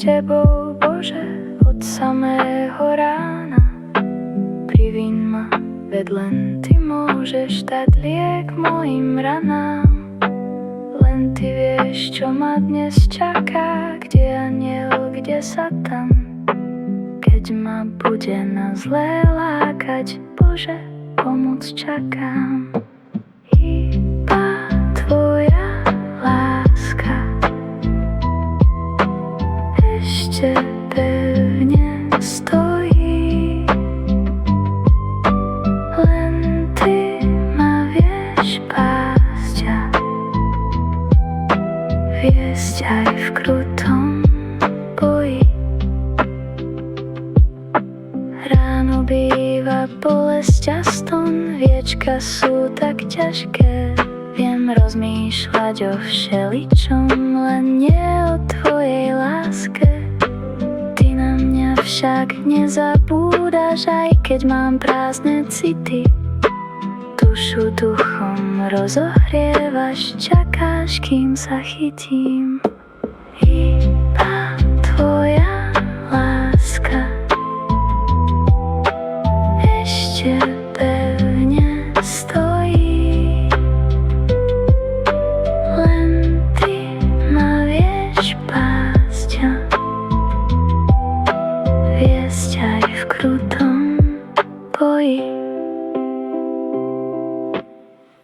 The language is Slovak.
tebou, Bože, od samého rána. Priviň ma, veď len ty môžeš dať liek mojim ranám. Len ty vieš, čo ma dnes čaká, kde aniel, kde satan. Keď ma bude na zlé lákať, Bože, pomoc čakám. Iba tvoja láska ešte pevne stojí. Len ty ma vieš pásť a viesť aj v krutom boji. Ráno býva bolesť a ston, viečka sú tak ťažké. Viem rozmýšľať o všeličom, len nie o tvojej láske. Ty na mňa však nezabúdaš, aj keď mám prázdne city. Dušu duchom rozohrievaš, čakáš, kým sa chytím. Iba tvoja